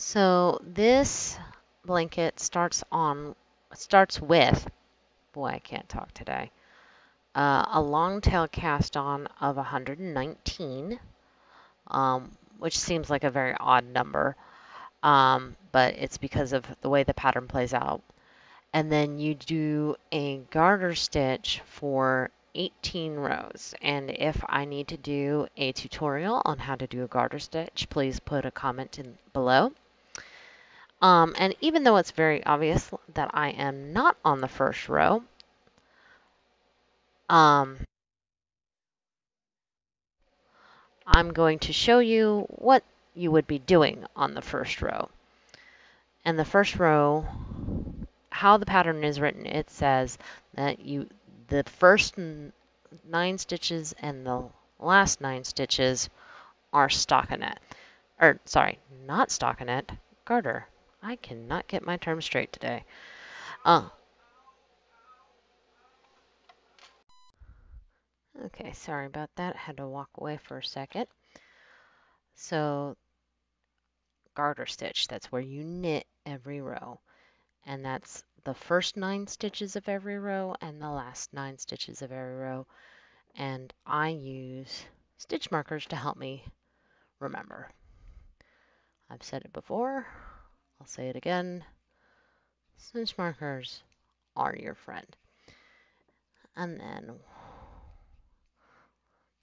So this blanket starts with, boy, I can't talk today, a long tail cast on of 119, which seems like a very odd number, but it's because of the way the pattern plays out. And then you do a garter stitch for 18 rows. And if I need to do a tutorial on how to do a garter stitch, please put a comment in below. And even though it's very obvious that I am not on the first row, um, I'm going to show you what you would be doing on the first row. And the first row, how the pattern is written, it says that the first 9 stitches and the last 9 stitches are stockinette. Or, sorry, not stockinette, garter. I cannot get my terms straight today. Okay, sorry about that. Had to walk away for a second. So, garter stitch, that's where you knit every row. And that's the first 9 stitches of every row and the last 9 stitches of every row. And I use stitch markers to help me remember. I've said it before, I'll say it again. Stitch markers are your friend. And then,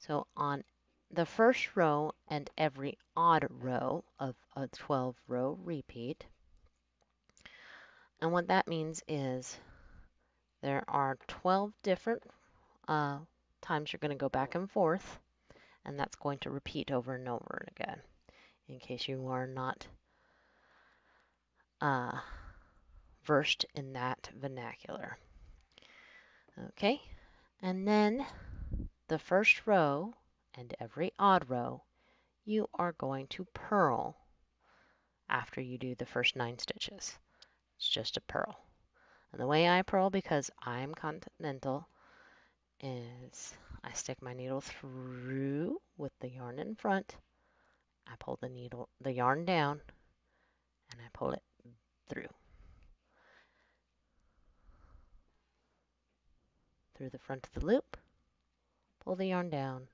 so on the first row and every odd row of a 12-row repeat, and what that means is there are 12 different times you're going to go back and forth, and that's going to repeat over and over again, in case you are not versed in that vernacular. Okay, and then the first row and every odd row, you are going to purl after you do the first 9 stitches. It's just a purl. And the way I purl, because I'm continental, is I stick my needle through with the yarn in front. I pull the yarn down, and I pull it through the front of the loop, pull the yarn down,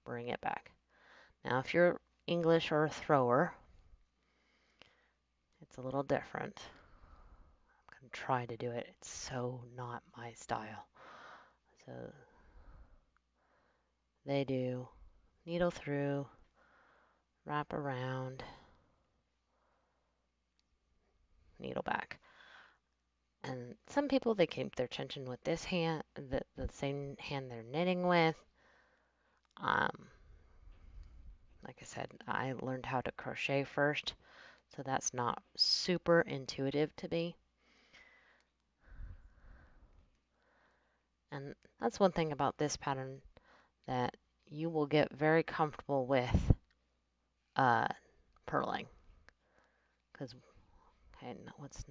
bring it back. Now, if you're English or a thrower, it's a little different. I'm going to try to do it. It's so not my style. So they do needle through, wrap around, needle back. And some people, they keep their tension with this hand, the same hand they're knitting with. Like I said, I learned how to crochet first, so that's not super intuitive to me. And that's one thing about this pattern that you will get very comfortable with purling. Because, okay, what's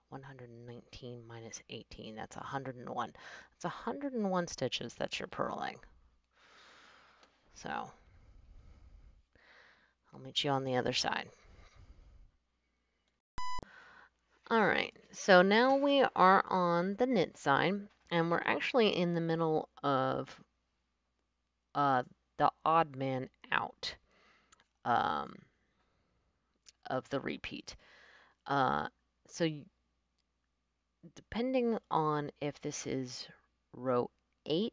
119 minus 18? That's 101. That's 101 stitches that you're purling. So, I'll meet you on the other side. All right, so now we are on the knit side, and we're actually in the middle of the odd man out of the repeat. So depending on if this is row 8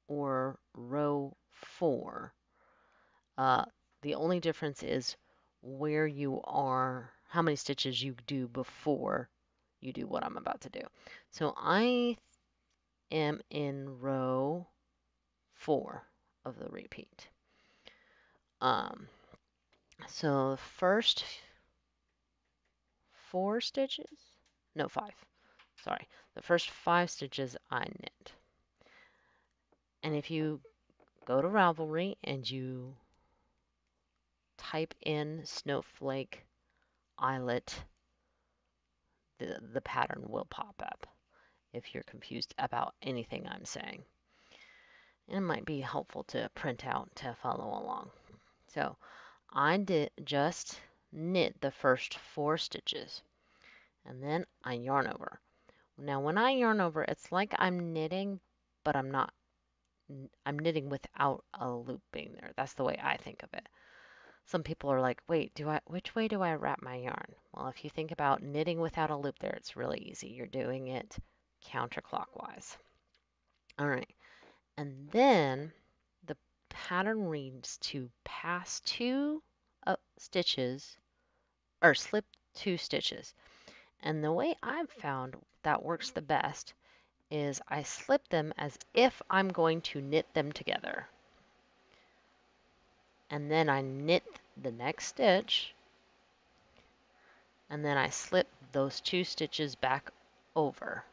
or row 4, the only difference is where you are, how many stitches you do before you do what I'm about to do. So I am in row 4 of the repeat. So the first 4 stitches, no 5, sorry, the first 5 stitches I knit. And if you go to Ravelry and you type in Snowflake Eyelet, the pattern will pop up if you're confused about anything I'm saying. It might be helpful to print out to follow along. So I just knit the first 4 stitches, and then I yarn over. Now when I yarn over, it's like I'm knitting, but I'm not. I'm knitting without a loop being there. That's the way I think of it. Some people are like, wait, which way do I wrap my yarn? Well, if you think about knitting without a loop there, it's really easy. You're doing it counterclockwise. All right, and then the pattern reads to pass 2 stitches or slip 2 stitches. And the way I've found that works the best is I slip them as if I'm going to knit them together. And then I knit the next stitch, and then I slip those 2 stitches back over.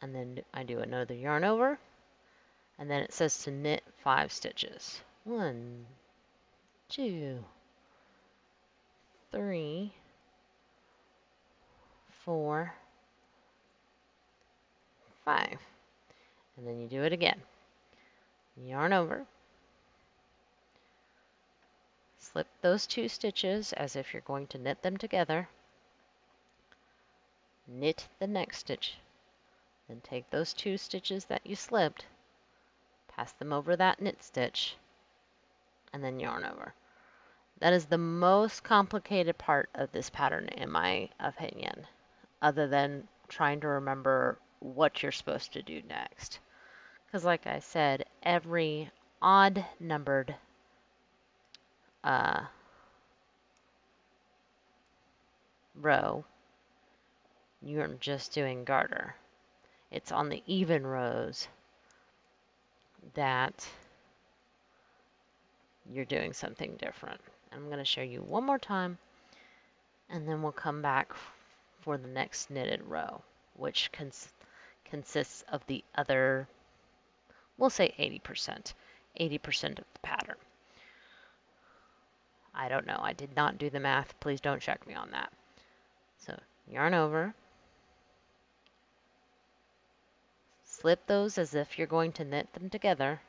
And then I do another yarn over, and then it says to knit 5 stitches. 1, 2, 3, 4, 5. And then you do it again. Yarn over, slip those 2 stitches as if you're going to knit them together, knit the next stitch, then take those 2 stitches that you slipped, pass them over that knit stitch, and then yarn over. That is the most complicated part of this pattern in my opinion, other than trying to remember what you're supposed to do next. Because like I said, every odd numbered row, you're just doing garter. It's on the even rows that you're doing something different. I'm going to show you one more time, and then we'll come back for the next knitted row, which consists of the other, we'll say 80%, 80% of the pattern. I don't know. I did not do the math. Please don't check me on that. So yarn over, slip those as if you're going to knit them together,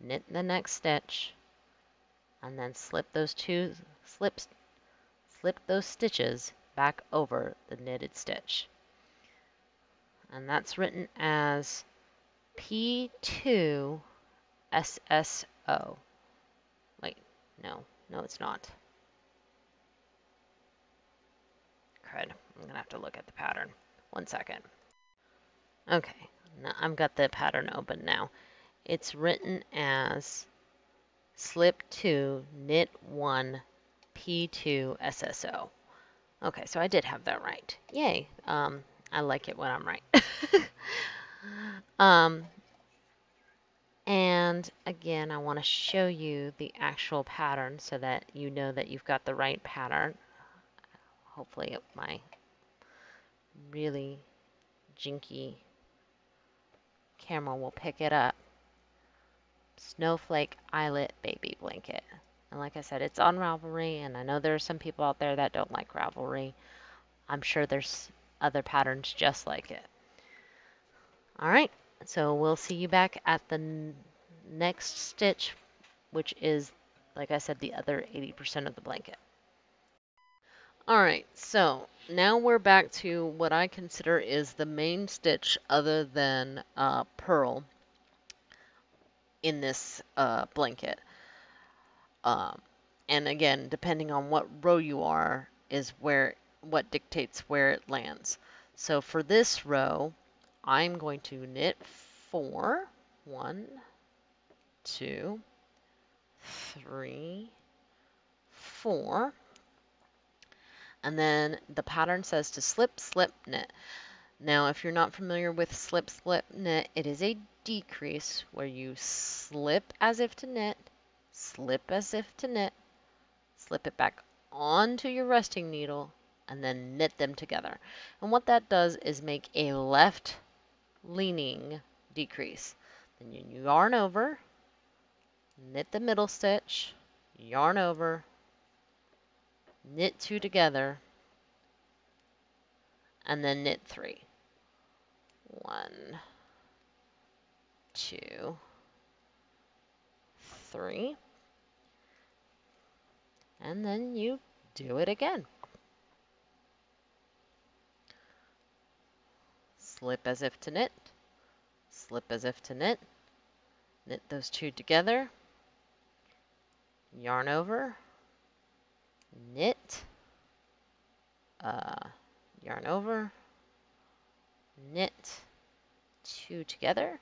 knit the next stitch, and then slip those stitches back over the knitted stitch. And that's written as P2 SSO. Wait, no, it's not. Crud, I'm gonna have to look at the pattern. 1 second. Okay, now I've got the pattern open now. It's written as slip 2, knit 1, P2 SSO. Okay, so I did have that right. Yay. I like it when I'm right. And again, I want to show you the actual pattern so that you know that you've got the right pattern. Hopefully my really jinky camera will pick it up. Snowflake Eyelet baby blanket. And like I said, it's on Ravelry, and I know there are some people out there that don't like Ravelry. I'm sure there's other patterns just like it. All right, so we'll see you back at the next stitch, which is, like I said, the other 80% of the blanket. All right, so now we're back to what I consider is the main stitch other than purl in this blanket. And again, depending on what row you are is what dictates where it lands. So for this row, I'm going to knit 4, 1, 2, 3, 4, and then the pattern says to slip, slip, knit. Now, if you're not familiar with slip, slip, knit, it is a decrease where you slip as if to knit, slip as if to knit, slip it back onto your resting needle, and then knit them together. And what that does is make a left leaning decrease. Then you yarn over, knit the middle stitch, yarn over, knit 2 together, and then knit 3. 1, 2, 3, and then you do it again. Slip as if to knit, slip as if to knit, knit those two together, yarn over, knit, yarn over, knit, two together,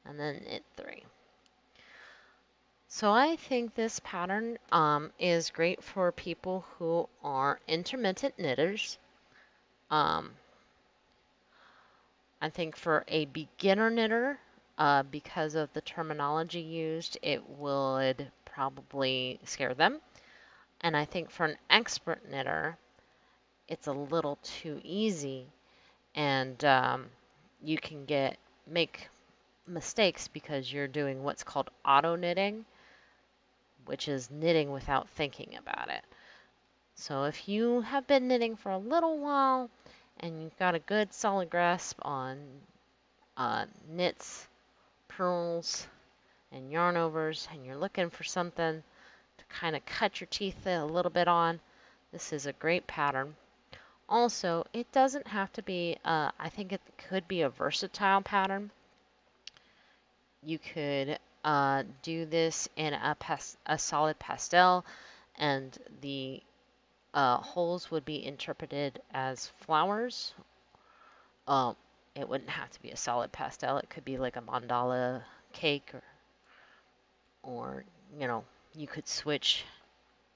and then knit three. So I think this pattern is great for people who are intermittent knitters. I think for a beginner knitter, because of the terminology used, it would probably scare them. And I think for an expert knitter, it's a little too easy, and you can make mistakes because you're doing what's called auto knitting, which is knitting without thinking about it. So if you have been knitting for a little while and you've got a good solid grasp on knits, purls, and yarn overs, and you're looking for something to kind of cut your teeth a little bit on, this is a great pattern. Also, it doesn't have to be, I think it could be a versatile pattern. You could do this in a solid pastel, and the holes would be interpreted as flowers. It wouldn't have to be a solid pastel. It could be like a mandala cake, or you could switch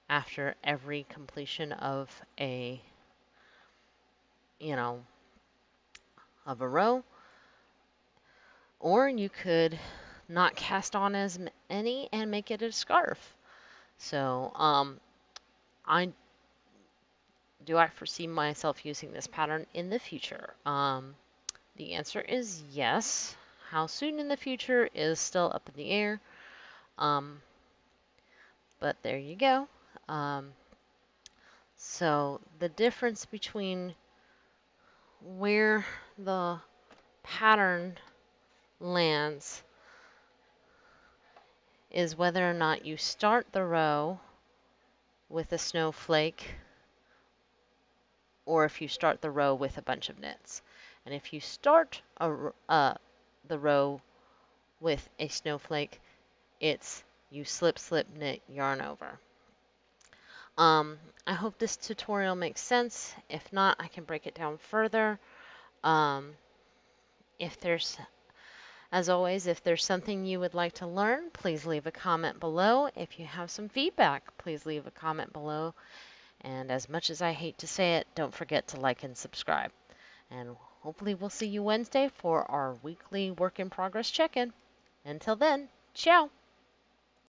after every completion of a row, or you could not cast on as many and make it a scarf. So I foresee myself using this pattern in the future? The answer is yes. How soon in the future is still up in the air. But there you go. So the difference between where the pattern lands is whether or not you start the row with a snowflake or if you start the row with a bunch of knits. And if you start the row with a snowflake, it's you slip, slip, knit, yarn over. I hope this tutorial makes sense. If not, I can break it down further. As always, if there's something you would like to learn, please leave a comment below. If you have some feedback, please leave a comment below. And as much as I hate to say it, don't forget to like and subscribe. And hopefully we'll see you Wednesday for our weekly work in progress check-in. Until then, ciao!